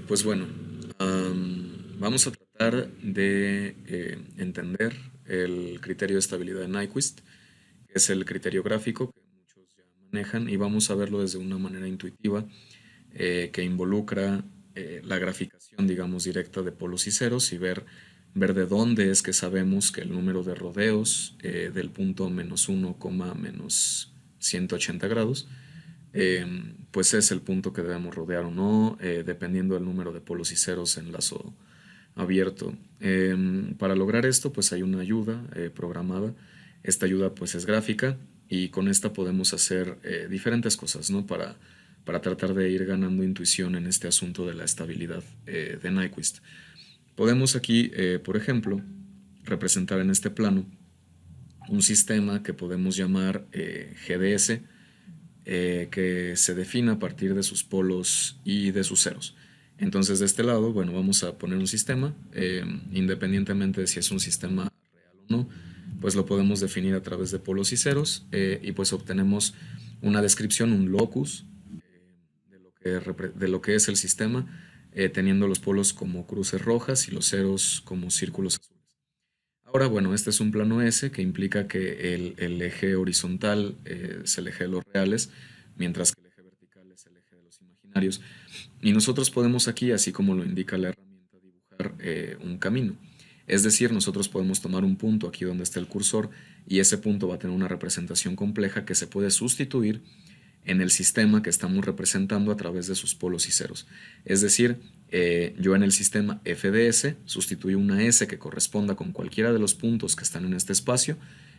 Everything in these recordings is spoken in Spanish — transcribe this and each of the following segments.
Pues bueno, vamos a tratar de entender el criterio de estabilidad de Nyquist, que es el criterio gráfico que muchos ya manejan, y vamos a verlo desde una manera intuitiva que involucra la graficación, digamos, directa de polos y ceros y ver de dónde es que sabemos que el número de rodeos del punto -1, menos 180 grados pues es el punto que debemos rodear o no, dependiendo del número de polos y ceros en lazo abierto. Para lograr esto, pues hay una ayuda programada. Esta ayuda pues es gráfica y con esta podemos hacer diferentes cosas, ¿no? Para tratar de ir ganando intuición en este asunto de la estabilidad de Nyquist. Podemos aquí, por ejemplo, representar en este plano un sistema que podemos llamar GDS, que se define a partir de sus polos y de sus ceros. Entonces, de este lado, bueno, vamos a poner un sistema, independientemente de si es un sistema real o no, pues lo podemos definir a través de polos y ceros y pues obtenemos una descripción, un locus de lo que es el sistema, teniendo los polos como cruces rojas y los ceros como círculos azules. Ahora, bueno, este es un plano S que implica que el eje horizontal es el eje de los reales, mientras que el eje vertical es el eje de los imaginarios. Y nosotros podemos aquí, así como lo indica la herramienta, dibujar un camino. Es decir, nosotros podemos tomar un punto aquí donde está el cursor y ese punto va a tener una representación compleja que se puede sustituir en el sistema que estamos representando a través de sus polos y ceros. Es decir, yo en el sistema f de s sustituyo una s que corresponda con cualquiera de los puntos que están en este espacio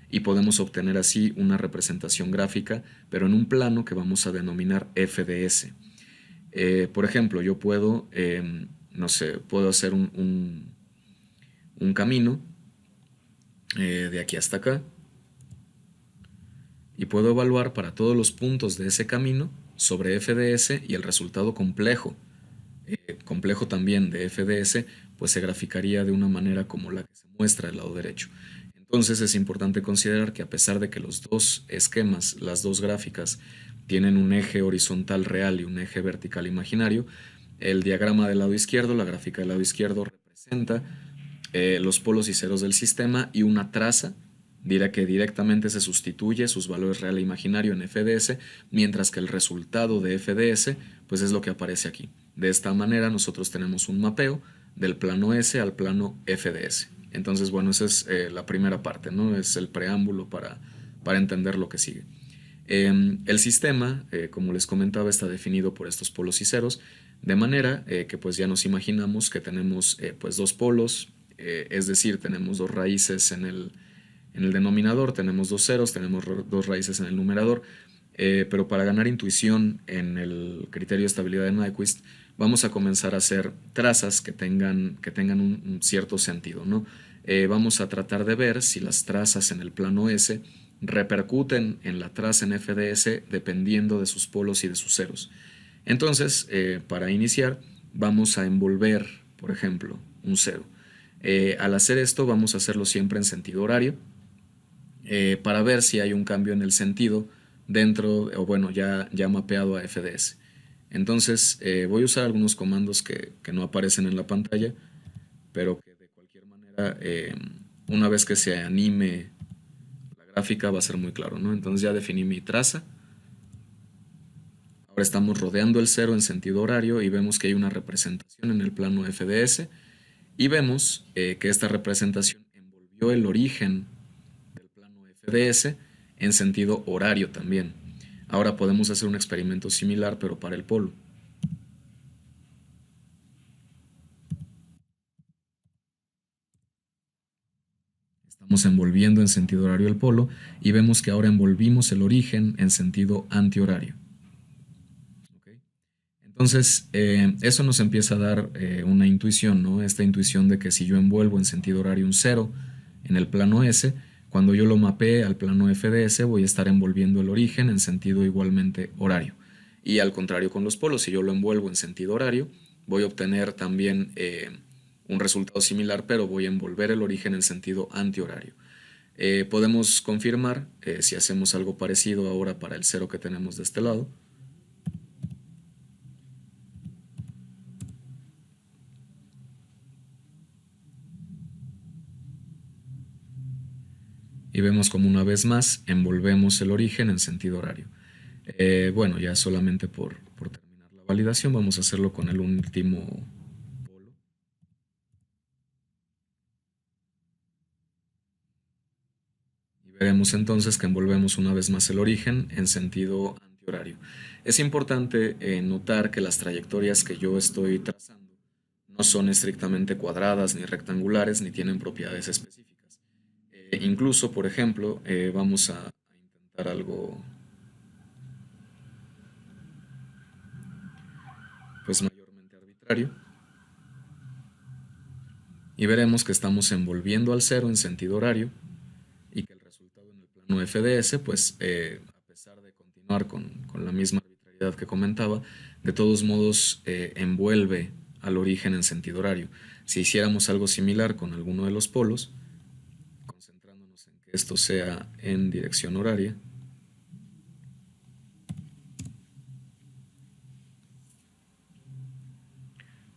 y podemos obtener así una representación gráfica, pero en un plano que vamos a denominar f de s. Por ejemplo, yo puedo, no sé, puedo hacer un camino de aquí hasta acá y puedo evaluar para todos los puntos de ese camino sobre f de s y el resultado complejo también de f de s, pues se graficaría de una manera como la que se muestra del lado derecho. Entonces es importante considerar que a pesar de que los dos esquemas, las dos gráficas, tienen un eje horizontal real y un eje vertical imaginario, el diagrama del lado izquierdo, la gráfica del lado izquierdo representa los polos y ceros del sistema y una traza dirá que directamente se sustituye sus valores real e imaginario en FDS, mientras que el resultado de FDS pues es lo que aparece aquí. De esta manera nosotros tenemos un mapeo del plano S al plano FDS. Entonces, bueno, esa es la primera parte, ¿no? Es el preámbulo para entender lo que sigue. El sistema, como les comentaba, está definido por estos polos y ceros, de manera que pues ya nos imaginamos que tenemos pues dos polos, es decir, tenemos dos raíces en el denominador, tenemos dos ceros, tenemos dos raíces en el numerador, pero para ganar intuición en el criterio de estabilidad de Nyquist, vamos a comenzar a hacer trazas que tengan un cierto sentido, ¿no? Vamos a tratar de ver si las trazas en el plano S repercuten en la traza en FDS dependiendo de sus polos y de sus ceros. Entonces, para iniciar, vamos a envolver, por ejemplo, un cero. Al hacer esto, vamos a hacerlo siempre en sentido horario para ver si hay un cambio en el sentido dentro, o bueno, ya mapeado a FDS. Entonces, voy a usar algunos comandos que no aparecen en la pantalla, pero que de cualquier manera, una vez que se anime la gráfica va a ser muy claro, ¿no? Entonces ya definí mi traza. Ahora estamos rodeando el cero en sentido horario y vemos que hay una representación en el plano FDS y vemos que esta representación envolvió el origen del plano FDS en sentido horario también. Ahora podemos hacer un experimento similar pero para el polo. Estamos envolviendo en sentido horario el polo y vemos que ahora envolvimos el origen en sentido antihorario. ¿Okay? Entonces, eso nos empieza a dar una intuición, ¿no? Esta intuición de que si yo envuelvo en sentido horario un cero en el plano S, cuando yo lo mapee al plano FDS voy a estar envolviendo el origen en sentido igualmente horario. Y al contrario con los polos, si yo lo envuelvo en sentido horario, voy a obtener también un resultado similar, pero voy a envolver el origen en sentido antihorario. Podemos confirmar si hacemos algo parecido ahora para el cero que tenemos de este lado. y vemos como una vez más envolvemos el origen en sentido horario. Bueno, ya solamente por terminar la validación vamos a hacerlo con el último polo. Y veremos entonces que envolvemos una vez más el origen en sentido antihorario. Es importante notar que las trayectorias que yo estoy trazando no son estrictamente cuadradas ni rectangulares ni tienen propiedades específicas. Incluso, por ejemplo, vamos a intentar algo pues mayormente arbitrario y veremos que estamos envolviendo al cero en sentido horario y que el resultado en el plano FDS, pues a pesar de continuar con la misma arbitrariedad que comentaba, de todos modos envuelve al origen en sentido horario. Si hiciéramos algo similar con alguno de los polos, concentrándonos en que esto sea en dirección horaria,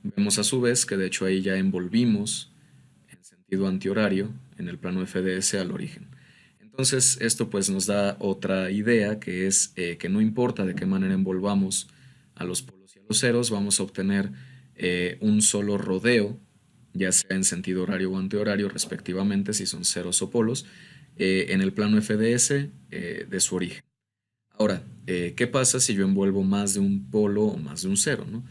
vemos a su vez que de hecho ahí ya envolvimos en sentido antihorario en el plano FDS al origen. Entonces esto pues nos da otra idea que es que no importa de qué manera envolvamos a los polos y a los ceros, vamos a obtener un solo rodeo, ya sea en sentido horario o antihorario respectivamente, si son ceros o polos, en el plano FDS de su origen. Ahora, ¿qué pasa si yo envuelvo más de un polo o más de un cero, ¿no?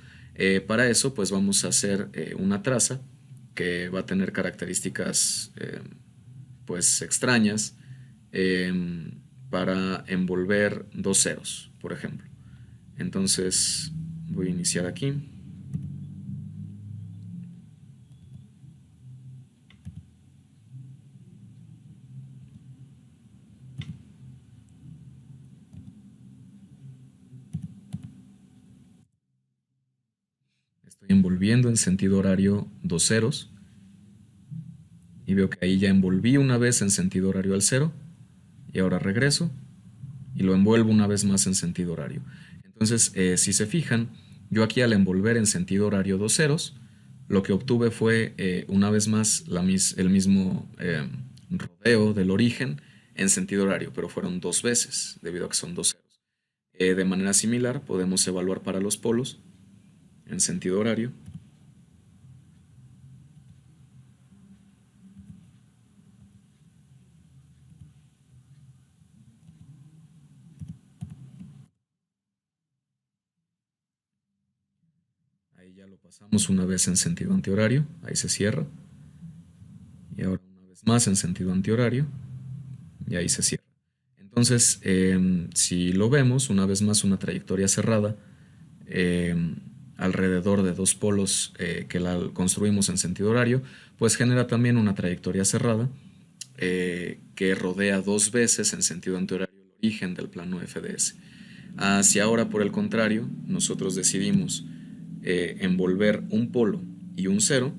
Para eso, pues vamos a hacer una traza que va a tener características pues extrañas para envolver dos ceros, por ejemplo. Entonces voy a iniciar aquí. Estoy envolviendo en sentido horario dos ceros y veo que ahí ya envolví una vez en sentido horario al cero y ahora regreso y lo envuelvo una vez más en sentido horario. Entonces, si se fijan, yo aquí al envolver en sentido horario dos ceros, lo que obtuve fue una vez más el mismo rodeo del origen en sentido horario, pero fueron dos veces, debido a que son dos ceros. De manera similar, podemos evaluar para los polos en sentido horario. Ahí ya lo pasamos una vez en sentido antihorario, ahí se cierra. Y ahora una vez más en sentido antihorario, y ahí se cierra. Entonces, si lo vemos, una vez más una trayectoria cerrada eh, alrededor de dos polos que la construimos en sentido horario, pues genera también una trayectoria cerrada que rodea dos veces en sentido antihorario el origen del plano FDS. Si ahora, por el contrario, nosotros decidimos envolver un polo y un cero,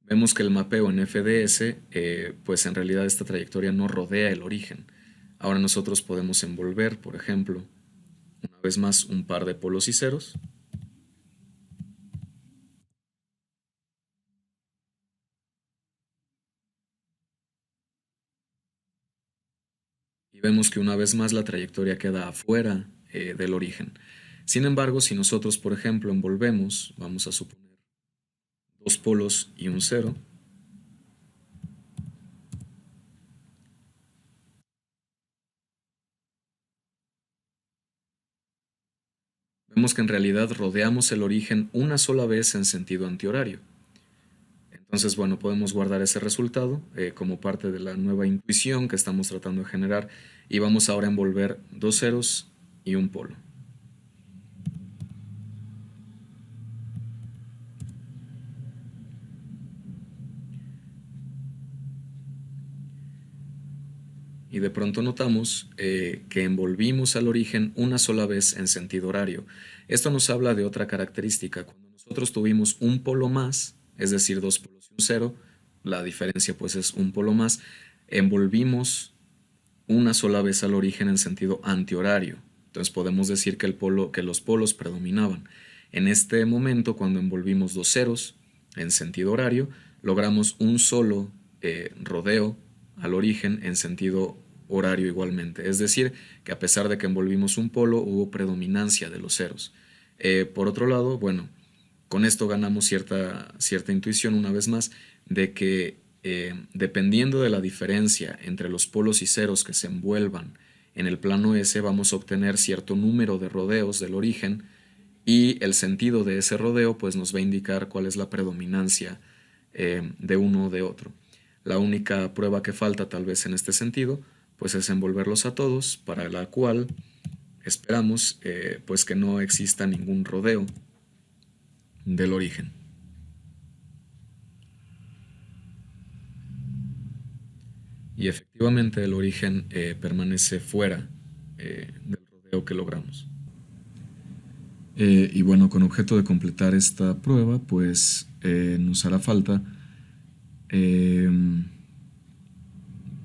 vemos que el mapeo en FDS, pues en realidad esta trayectoria no rodea el origen. Ahora nosotros podemos envolver, por ejemplo, una vez más un par de polos y ceros. Y vemos que una vez más la trayectoria queda afuera del origen. Sin embargo, si nosotros, por ejemplo, envolvemos, vamos a suponer, dos polos y un cero, vemos que en realidad rodeamos el origen una sola vez en sentido antihorario. Entonces, bueno, podemos guardar ese resultado como parte de la nueva intuición que estamos tratando de generar y vamos ahora a envolver dos ceros y un polo. Y de pronto notamos que envolvimos al origen una sola vez en sentido horario. Esto nos habla de otra característica. Cuando nosotros tuvimos un polo más, es decir, dos polos y un cero, la diferencia pues es un polo más, envolvimos una sola vez al origen en sentido antihorario. Entonces podemos decir que los polos predominaban. En este momento, cuando envolvimos dos ceros en sentido horario, logramos un solo rodeo al origen en sentido horario igualmente. Es decir, que a pesar de que envolvimos un polo, hubo predominancia de los ceros. Por otro lado, bueno, con esto ganamos cierta intuición una vez más de que dependiendo de la diferencia entre los polos y ceros que se envuelvan en el plano S, vamos a obtener cierto número de rodeos del origen y el sentido de ese rodeo pues nos va a indicar cuál es la predominancia de uno o de otro. La única prueba que falta tal vez en este sentido pues es envolverlos a todos, para la cual esperamos pues que no exista ningún rodeo del origen. Y efectivamente el origen permanece fuera del rodeo que logramos. Y bueno, con objeto de completar esta prueba, pues nos hará falta eh,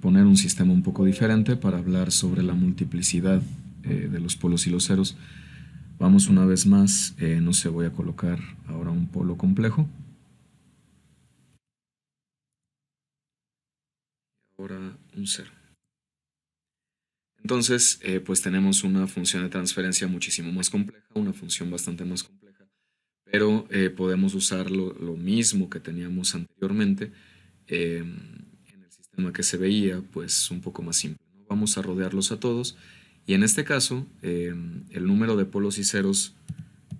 poner un sistema un poco diferente para hablar sobre la multiplicidad de los polos y los ceros. Vamos una vez más, no sé, voy a colocar ahora un polo complejo. Ahora un cero. Entonces, pues tenemos una función de transferencia muchísimo más compleja, una función bastante más compleja, pero podemos usar lo mismo que teníamos anteriormente en el sistema que se veía, pues un poco más simple, ¿no? Vamos a rodearlos a todos y en este caso el número de polos y ceros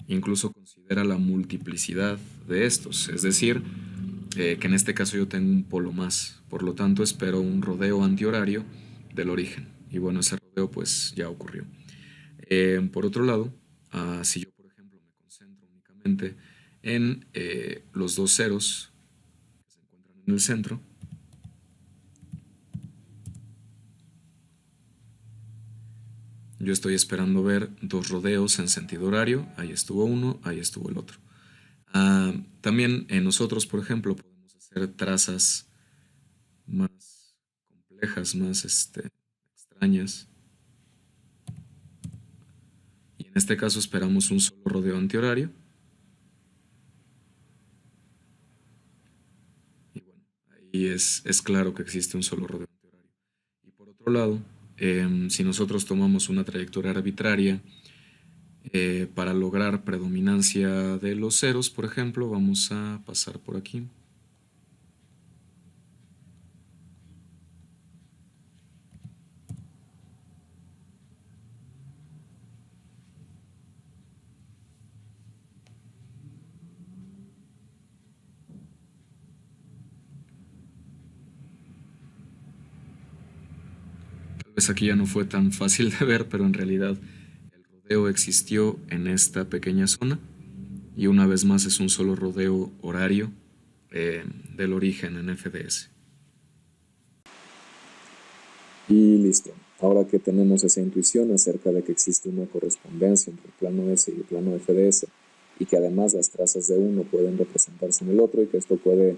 incluso considera la multiplicidad de estos, es decir, que en este caso yo tengo un polo más, por lo tanto espero un rodeo antihorario del origen y bueno, ese rodeo pues ya ocurrió. Por otro lado, si yo por ejemplo me concentro únicamente en los dos ceros que se encuentran en el centro, yo estoy esperando ver dos rodeos en sentido horario, ahí estuvo uno, ahí estuvo el otro. También nosotros, por ejemplo, podemos hacer trazas más complejas, más extrañas. Y en este caso esperamos un solo rodeo antihorario. Y bueno, ahí es claro que existe un solo rodeo antihorario. Y por otro lado, si nosotros tomamos una trayectoria arbitraria para lograr predominancia de los ceros, por ejemplo, vamos a pasar por aquí. Tal vez aquí ya no fue tan fácil de ver, pero en realidad el rodeo existió en esta pequeña zona y una vez más es un solo rodeo horario del origen en FDS. Y listo. Ahora que tenemos esa intuición acerca de que existe una correspondencia entre el plano S y el plano FDS y que además las trazas de uno pueden representarse en el otro y que esto puede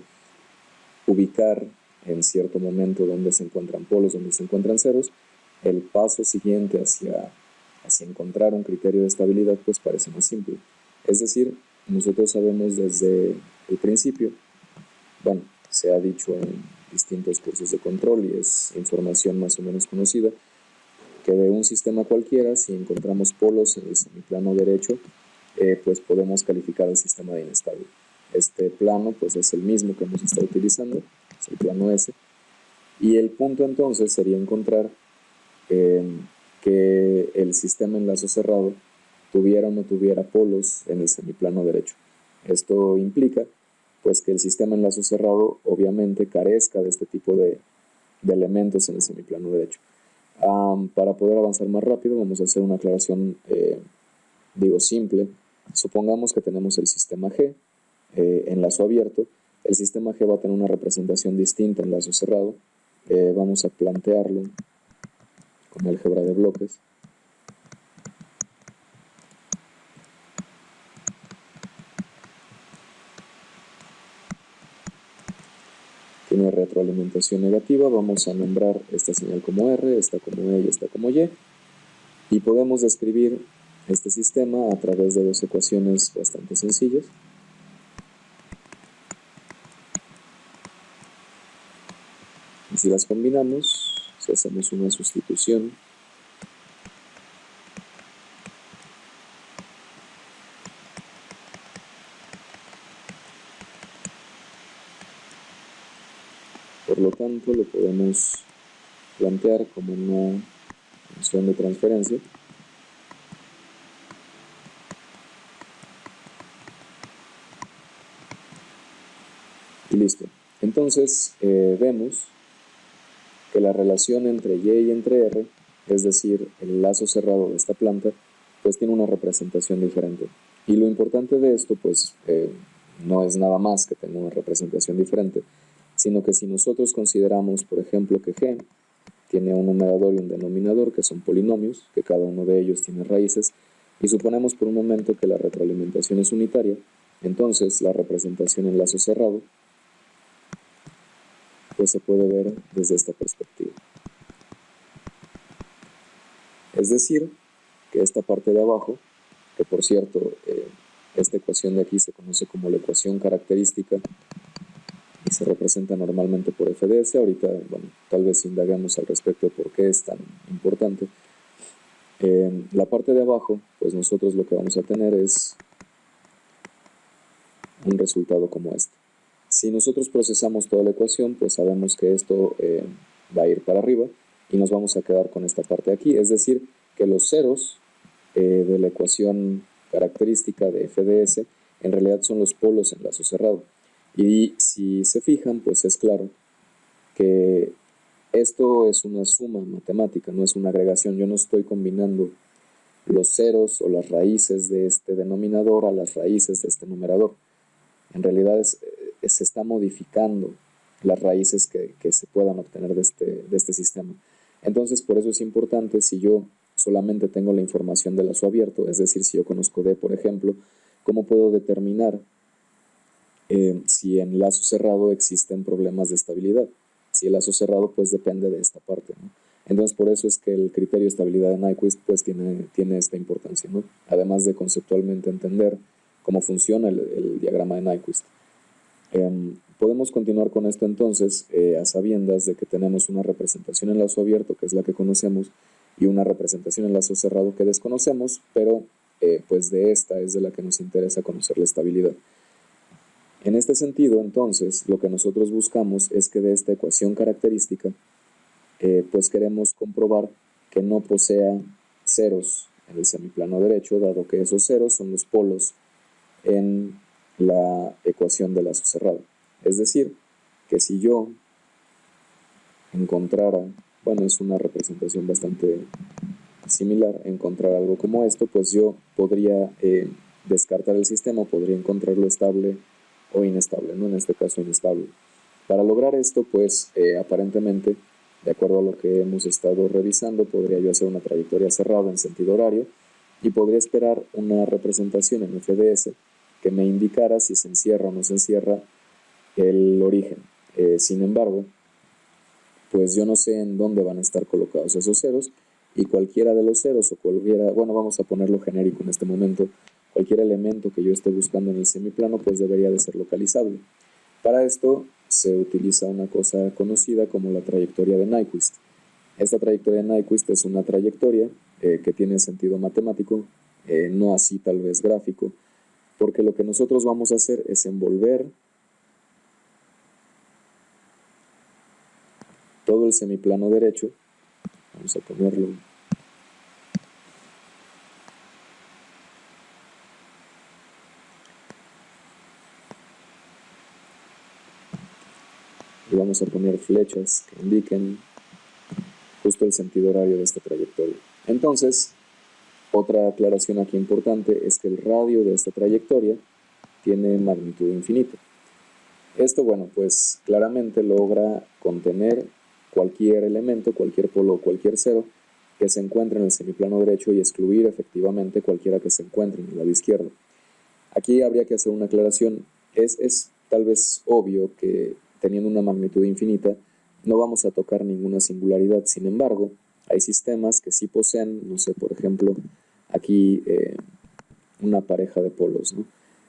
ubicar en cierto momento donde se encuentran polos, donde se encuentran ceros, el paso siguiente hacia encontrar un criterio de estabilidad pues parece más simple. Es decir, nosotros sabemos desde el principio, bueno, se ha dicho en distintos cursos de control y es información más o menos conocida, que de un sistema cualquiera, si encontramos polos en el semiplano derecho, pues podemos calificar el sistema de inestable. Este plano pues es el mismo que hemos estado utilizando, es el plano S, y el punto entonces sería encontrar que el sistema en lazo cerrado tuviera o no tuviera polos en el semiplano derecho. Esto implica pues que el sistema en lazo cerrado obviamente carezca de este tipo de elementos en el semiplano derecho. Para poder avanzar más rápido vamos a hacer una aclaración, simple. Supongamos que tenemos el sistema G en lazo abierto. El sistema G va a tener una representación distinta en lazo cerrado. Vamos a plantearlo con álgebra de bloques. Tiene retroalimentación negativa, vamos a nombrar esta señal como R, esta como E y esta como Y. Y podemos describir este sistema a través de dos ecuaciones bastante sencillas. Y si las combinamos, si hacemos una sustitución, por lo tanto lo podemos plantear como una función de transferencia. Y listo. Entonces vemos que la relación entre Y y entre R, es decir, el lazo cerrado de esta planta, pues tiene una representación diferente. Y lo importante de esto, pues, no es nada más que tenga una representación diferente, sino que si nosotros consideramos, por ejemplo, que G tiene un numerador y un denominador, que son polinomios, que cada uno de ellos tiene raíces, y suponemos por un momento que la retroalimentación es unitaria, entonces la representación en lazo cerrado pues se puede ver desde esta perspectiva. Es decir, que esta parte de abajo, que por cierto, esta ecuación de aquí se conoce como la ecuación característica y se representa normalmente por f de s. Ahorita, bueno, tal vez indagamos al respecto de por qué es tan importante. La parte de abajo, pues nosotros lo que vamos a tener es un resultado como este. Si nosotros procesamos toda la ecuación, pues sabemos que esto va a ir para arriba y nos vamos a quedar con esta parte de aquí. Es decir, que los ceros de la ecuación característica de f de s en realidad son los polos en lazo cerrado. Y si se fijan, pues es claro que esto es una suma matemática, no es una agregación. Yo no estoy combinando los ceros o las raíces de este denominador a las raíces de este numerador. En realidad se está modificando las raíces que se puedan obtener de este sistema. Entonces, por eso es importante, si yo solamente tengo la información de lazo abierto, es decir, si yo conozco D, por ejemplo, ¿cómo puedo determinar si en lazo cerrado existen problemas de estabilidad? Si el lazo cerrado, pues depende de esta parte, ¿no? Entonces, por eso es que el criterio de estabilidad de Nyquist pues tiene esta importancia, ¿no? Además de conceptualmente entender cómo funciona el diagrama de Nyquist. Podemos continuar con esto entonces a sabiendas de que tenemos una representación en lazo abierto, que es la que conocemos, y una representación en lazo cerrado que desconocemos, pero pues de esta es de la que nos interesa conocer la estabilidad. En este sentido, entonces, lo que nosotros buscamos es que de esta ecuación característica, pues queremos comprobar que no posea ceros en el semiplano derecho, dado que esos ceros son los polos en la ecuación de lazo cerrado. Es decir, que si yo encontrara, bueno, es una representación bastante similar, encontrar algo como esto, pues yo podría descartar el sistema, podría encontrarlo estable o inestable, ¿no? En este caso inestable. Para lograr esto, pues aparentemente, de acuerdo a lo que hemos estado revisando, podría yo hacer una trayectoria cerrada en sentido horario y podría esperar una representación en f de s que me indicara si se encierra o no se encierra el origen. Sin embargo, pues yo no sé en dónde van a estar colocados esos ceros, y cualquiera de los ceros o cualquiera, bueno, vamos a ponerlo genérico en este momento, cualquier elemento que yo esté buscando en el semiplano pues debería de ser localizable. Para esto se utiliza una cosa conocida como la trayectoria de Nyquist. Esta trayectoria de Nyquist es una trayectoria que tiene sentido matemático, no así tal vez gráfico, porque lo que nosotros vamos a hacer es envolver todo el semiplano derecho. Vamos a ponerlo y vamos a poner flechas que indiquen justo el sentido horario de esta trayectoria. Entonces, otra aclaración aquí importante es que el radio de esta trayectoria tiene magnitud infinita. Esto, bueno, pues claramente logra contener cualquier elemento, cualquier polo o cualquier cero que se encuentre en el semiplano derecho y excluir efectivamente cualquiera que se encuentre en el lado izquierdo. Aquí habría que hacer una aclaración. Es tal vez obvio que teniendo una magnitud infinita no vamos a tocar ninguna singularidad. Sin embargo, Hay sistemas que sí poseen, no sé, por ejemplo, aquí una pareja de polos, ¿no?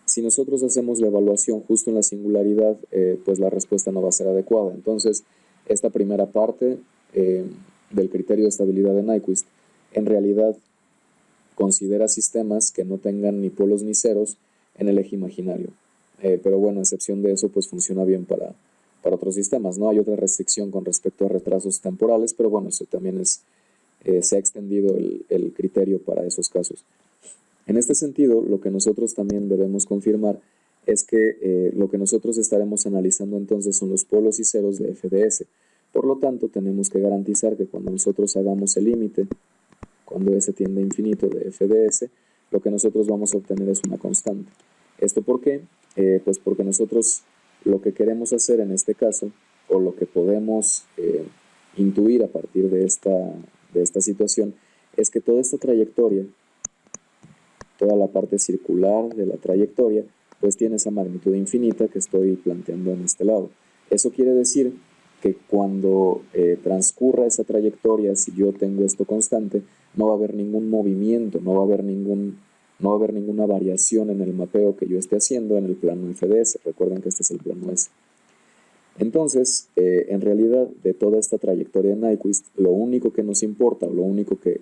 Si nosotros hacemos la evaluación justo en la singularidad, pues la respuesta no va a ser adecuada. Entonces, esta primera parte del criterio de estabilidad de Nyquist en realidad considera sistemas que no tengan ni polos ni ceros en el eje imaginario. Pero bueno, a excepción de eso, pues funciona bien para otros sistemas, ¿no? Hay otra restricción con respecto a retrasos temporales, pero bueno, eso también es, se ha extendido el criterio para esos casos. En este sentido, lo que nosotros también debemos confirmar es que lo que nosotros estaremos analizando entonces son los polos y ceros de FDS. Por lo tanto, tenemos que garantizar que cuando nosotros hagamos el límite, cuando S tiende a infinito de FDS, lo que nosotros vamos a obtener es una constante. ¿Esto por qué? Pues porque nosotros lo que queremos hacer en este caso, o lo que podemos intuir a partir de esta situación, es que toda esta trayectoria, toda la parte circular de la trayectoria, pues tiene esa magnitud infinita que estoy planteando en este lado. Eso quiere decir que cuando transcurra esa trayectoria, si yo tengo esto constante, no va a haber ningún movimiento, no va a haber ninguna variación en el mapeo que yo esté haciendo en el plano FDS. Recuerden que este es el plano S. Entonces, en realidad, de toda esta trayectoria de Nyquist, lo único que nos importa, o lo único que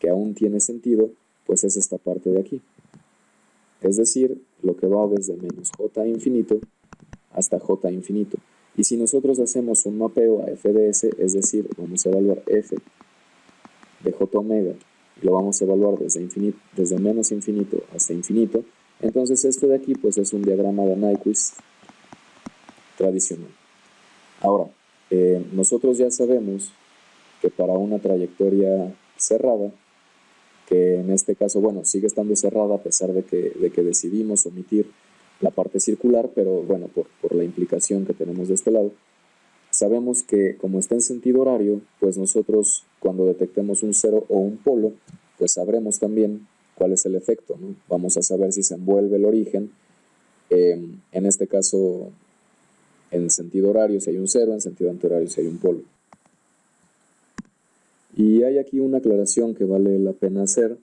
aún tiene sentido, pues es esta parte de aquí. Es decir, lo que va desde menos j infinito hasta j infinito. Y si nosotros hacemos un mapeo a FDS, es decir, vamos a evaluar f de j omega, y lo vamos a evaluar desde menos infinito hasta infinito, entonces esto de aquí pues es un diagrama de Nyquist tradicional. Ahora, nosotros ya sabemos que para una trayectoria cerrada, que en este caso, bueno, sigue estando cerrada a pesar de que decidimos omitir la parte circular, pero bueno, por la implicación que tenemos de este lado, sabemos que como está en sentido horario, pues nosotros cuando detectemos un cero o un polo, pues sabremos también cuál es el efecto, ¿no? Vamos a saber si se envuelve el origen, en este caso en sentido horario si hay un cero, en sentido antihorario si hay un polo. Y hay aquí una aclaración que vale la pena hacer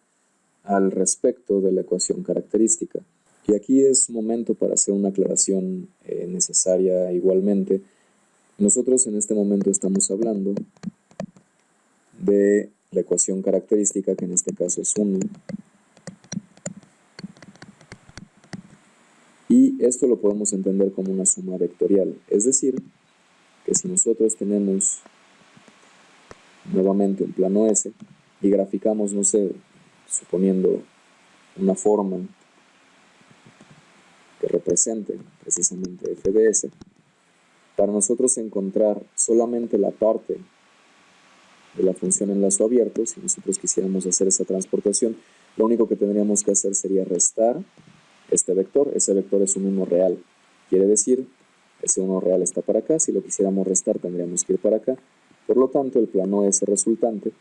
al respecto de la ecuación característica. Y aquí es momento para hacer una aclaración necesaria igualmente. Nosotros en este momento estamos hablando de la ecuación característica, que en este caso es 1. Y esto lo podemos entender como una suma vectorial. Es decir, que si nosotros tenemos nuevamente un plano S y graficamos, no sé, suponiendo una forma que represente precisamente f de s, para nosotros encontrar solamente la parte de la función en lazo abierto, si nosotros quisiéramos hacer esa transportación, lo único que tendríamos que hacer sería restar este vector. Ese vector es un 1 real, quiere decir, ese 1 real está para acá. Si lo quisiéramos restar tendríamos que ir para acá. Por lo tanto, el plano S resultante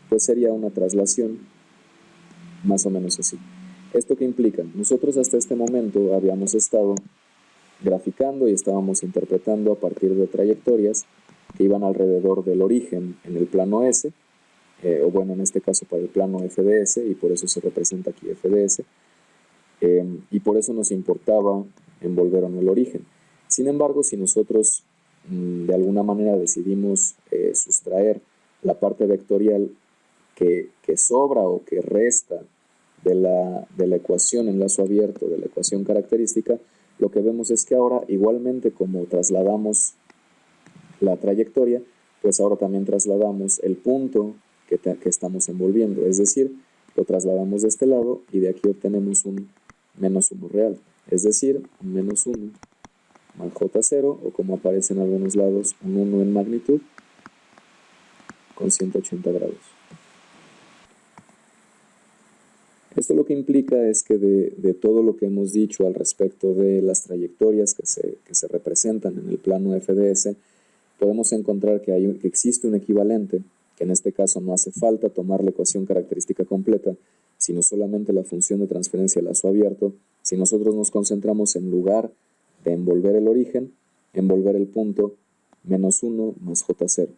pues sería una traslación más o menos así. ¿Esto qué implica? Nosotros hasta este momento habíamos estado graficando y estábamos interpretando a partir de trayectorias que iban alrededor del origen en el plano S, o bueno, en este caso para el plano FDS, y por eso se representa aquí FDS, y por eso nos importaba envolver en el origen. Sin embargo, si nosotros de alguna manera decidimos sustraer la parte vectorial que sobra o que resta de la ecuación en lazo abierto, de la ecuación característica, lo que vemos es que ahora, igualmente como trasladamos la trayectoria, pues ahora también trasladamos el punto que estamos envolviendo. Es decir, lo trasladamos de este lado y de aquí obtenemos un menos 1 real. Es decir, un menos 1 más J0, o como aparece en algunos lados, un 1 en magnitud con 180 grados. Esto lo que implica es que de todo lo que hemos dicho al respecto de las trayectorias que se representan en el plano FDS, podemos encontrar que existe un equivalente, que en este caso no hace falta tomar la ecuación característica completa, sino solamente la función de transferencia a lazo abierto. Si nosotros nos concentramos en lugar de envolver el origen, envolver el punto menos 1 más J0.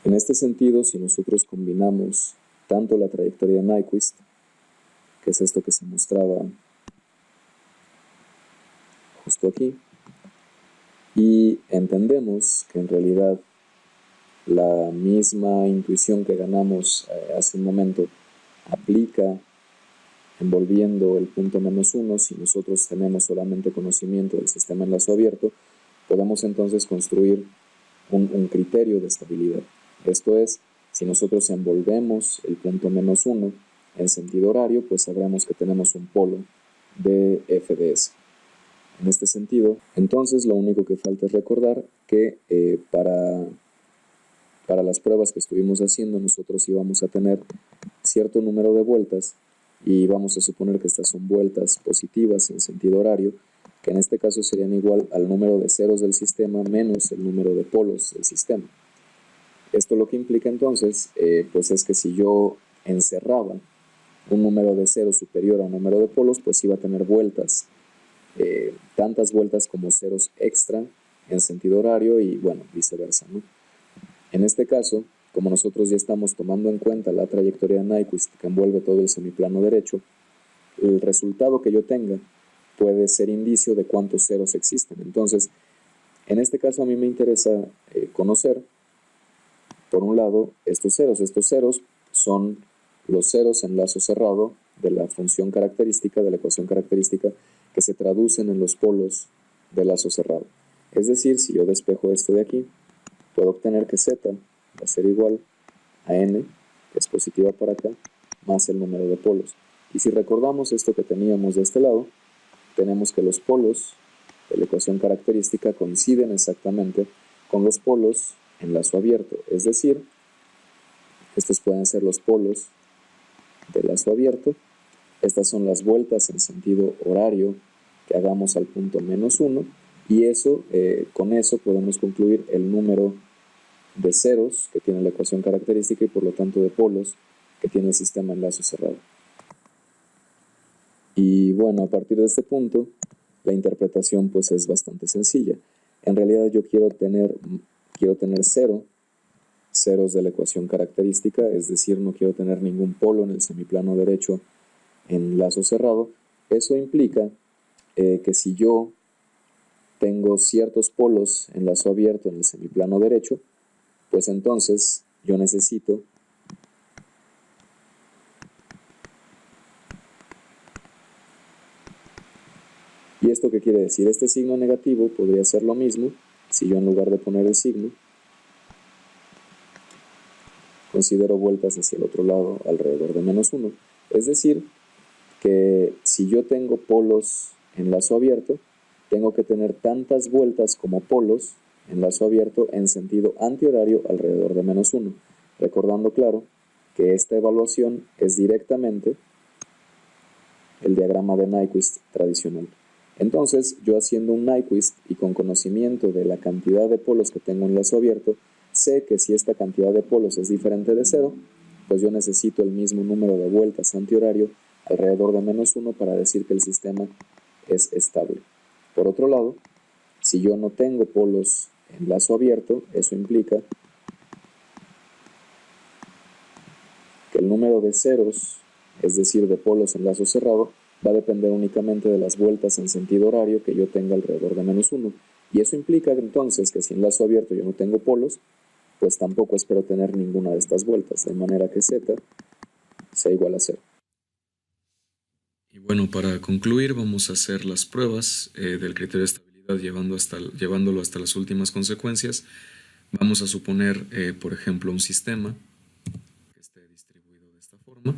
En este sentido, si nosotros combinamos tanto la trayectoria de Nyquist, que es esto que se mostraba justo aquí, y entendemos que en realidad la misma intuición que ganamos hace un momento aplica envolviendo el punto -1, si nosotros tenemos solamente conocimiento del sistema enlazo abierto, podemos entonces construir un criterio de estabilidad. Esto es, si nosotros envolvemos el punto -1 en sentido horario, pues sabremos que tenemos un polo de f de s. En este sentido, entonces lo único que falta es recordar que para las pruebas que estuvimos haciendo nosotros íbamos a tener cierto número de vueltas y vamos a suponer que estas son vueltas positivas en sentido horario, que en este caso serían igual al número de ceros del sistema menos el número de polos del sistema. Esto lo que implica entonces pues es que si yo encerraba un número de ceros superior a un número de polos, pues iba a tener vueltas, tantas vueltas como ceros extra en sentido horario y bueno, viceversa, ¿no? En este caso, como nosotros ya estamos tomando en cuenta la trayectoria de Nyquist que envuelve todo el semiplano derecho, el resultado que yo tenga puede ser indicio de cuántos ceros existen. Entonces, en este caso a mí me interesa conocer, por un lado, estos ceros. Estos ceros son los ceros en lazo cerrado de la función característica, de la ecuación característica, que se traducen en los polos del lazo cerrado. Es decir, si yo despejo esto de aquí, puedo obtener que z va a ser igual a n, que es positiva para acá, más el número de polos. Y si recordamos esto que teníamos de este lado, tenemos que los polos de la ecuación característica coinciden exactamente con los polos en lazo abierto. Es decir, estos pueden ser los polos de lazo abierto. Estas son las vueltas en sentido horario que hagamos al punto -1 y eso, con eso podemos concluir el número de ceros que tiene la ecuación característica y por lo tanto de polos que tiene el sistema en lazo cerrado. Y bueno, a partir de este punto, la interpretación pues es bastante sencilla. En realidad yo quiero tener ceros de la ecuación característica, es decir, no quiero tener ningún polo en el semiplano derecho en lazo cerrado. Eso implica que si yo tengo ciertos polos en lazo abierto en el semiplano derecho, pues entonces yo necesito ¿y esto qué quiere decir? Este signo negativo podría ser lo mismo si yo en lugar de poner el signo considero vueltas hacia el otro lado alrededor de -1. Es decir, que si yo tengo polos en lazo abierto, tengo que tener tantas vueltas como polos en lazo abierto en sentido antihorario alrededor de -1. Recordando, claro, que esta evaluación es directamente el diagrama de Nyquist tradicional. Entonces, yo haciendo un Nyquist y con conocimiento de la cantidad de polos que tengo en lazo abierto, sé que si esta cantidad de polos es diferente de 0, pues yo necesito el mismo número de vueltas antihorario alrededor de -1 para decir que el sistema es estable. Por otro lado, si yo no tengo polos en lazo abierto, eso implica que el número de ceros, es decir, de polos en lazo cerrado, va a depender únicamente de las vueltas en sentido horario que yo tenga alrededor de -1. Y eso implica entonces que si en lazo abierto yo no tengo polos, pues tampoco espero tener ninguna de estas vueltas, de manera que z sea igual a 0. Y bueno, para concluir vamos a hacer las pruebas del criterio de estabilidad llevándolo hasta las últimas consecuencias. Vamos a suponer, por ejemplo, un sistema que esté distribuido de esta forma.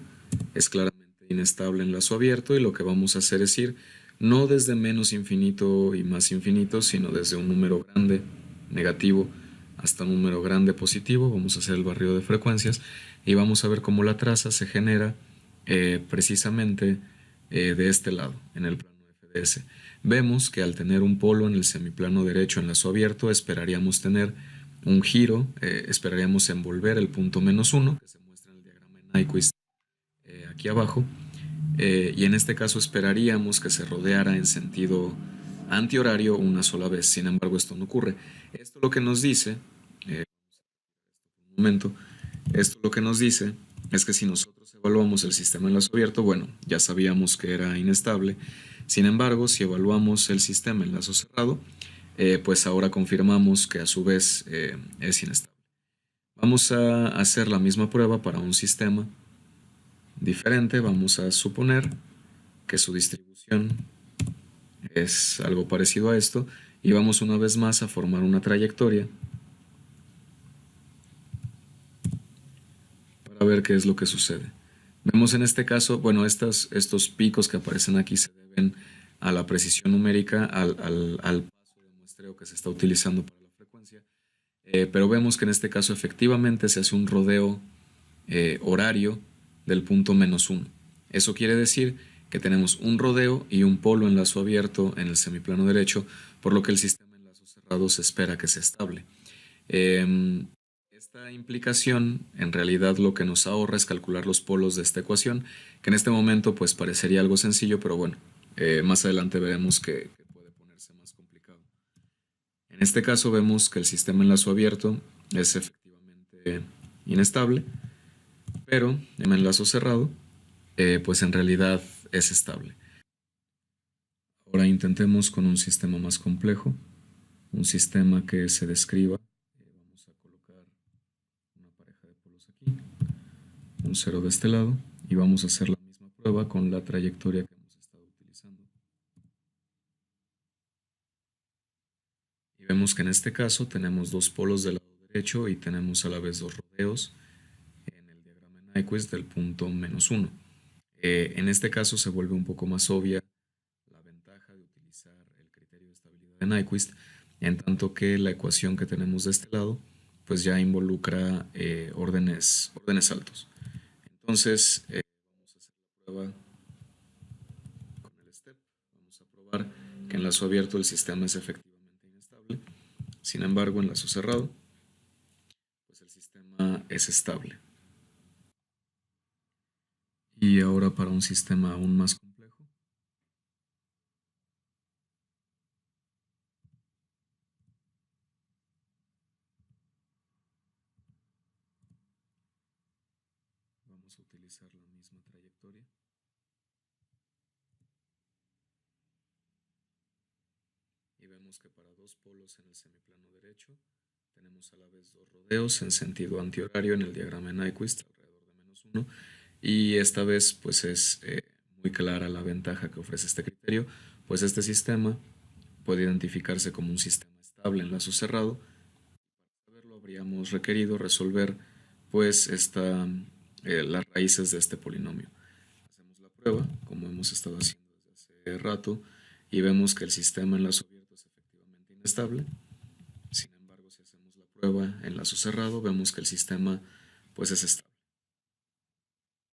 Es claramente inestable en lazo abierto y lo que vamos a hacer es ir no desde menos infinito y más infinito, sino desde un número grande negativo hasta un número grande positivo. Vamos a hacer el barrido de frecuencias y vamos a ver cómo la traza se genera precisamente de este lado, en el plano FDS. Vemos que al tener un polo en el semiplano derecho en lazo abierto, esperaríamos tener un giro, esperaríamos envolver el punto -1, que se muestra en el diagrama de Nyquist aquí abajo, y en este caso esperaríamos que se rodeara en sentido antihorario una sola vez. Sin embargo, esto no ocurre. Esto lo que nos dice, un momento. Esto lo que nos dice es que si nosotros evaluamos el sistema en lazo abierto, bueno, ya sabíamos que era inestable. Sin embargo, si evaluamos el sistema en lazo cerrado, pues ahora confirmamos que a su vez es inestable. Vamos a hacer la misma prueba para un sistema diferente. Vamos a suponer que su distribución es algo parecido a esto y vamos una vez más a formar una trayectoria para ver qué es lo que sucede. Vemos en este caso, bueno, estos picos que aparecen aquí se deben a la precisión numérica, al paso de muestreo que se está utilizando para la frecuencia, pero vemos que en este caso efectivamente se hace un rodeo horario del punto -1. Eso quiere decir que tenemos un rodeo y un polo en lazo abierto en el semiplano derecho, por lo que el sistema en lazo cerrado se espera que sea estable. Esta implicación en realidad lo que nos ahorra es calcular los polos de esta ecuación, que en este momento pues parecería algo sencillo, pero bueno, más adelante veremos que puede ponerse más complicado. En este caso vemos que el sistema en lazo abierto es efectivamente inestable, pero en enlazo cerrado, pues en realidad es estable. Ahora intentemos con un sistema más complejo, un sistema que se describa. Vamos a colocar una pareja de polos aquí, un cero de este lado, y vamos a hacer la misma prueba con la trayectoria que hemos estado utilizando. Y vemos que en este caso tenemos dos polos del lado derecho y tenemos a la vez dos rodeos en el diagrama Nyquist del punto -1. En este caso se vuelve un poco más obvia la ventaja de utilizar el criterio de estabilidad de Nyquist, en tanto que la ecuación que tenemos de este lado pues ya involucra órdenes altos. Entonces vamos a hacer la prueba con el step. Vamos a probar que en lazo abierto el sistema es efectivamente inestable. Sin embargo, en lazo cerrado, pues el sistema es estable. Y ahora para un sistema aún más complejo, vamos a utilizar la misma trayectoria. Y vemos que para dos polos en el semiplano derecho tenemos a la vez dos rodeos en sentido antihorario en el diagrama de Nyquist alrededor de -1, y esta vez pues es muy clara la ventaja que ofrece este criterio, pues este sistema puede identificarse como un sistema estable en lazo cerrado. Para saberlo habríamos requerido resolver pues las raíces de este polinomio. Hacemos la prueba como hemos estado haciendo desde hace rato y vemos que el sistema en lazo abierto es efectivamente inestable. Sin embargo, si hacemos la prueba en lazo cerrado, vemos que el sistema pues es estable.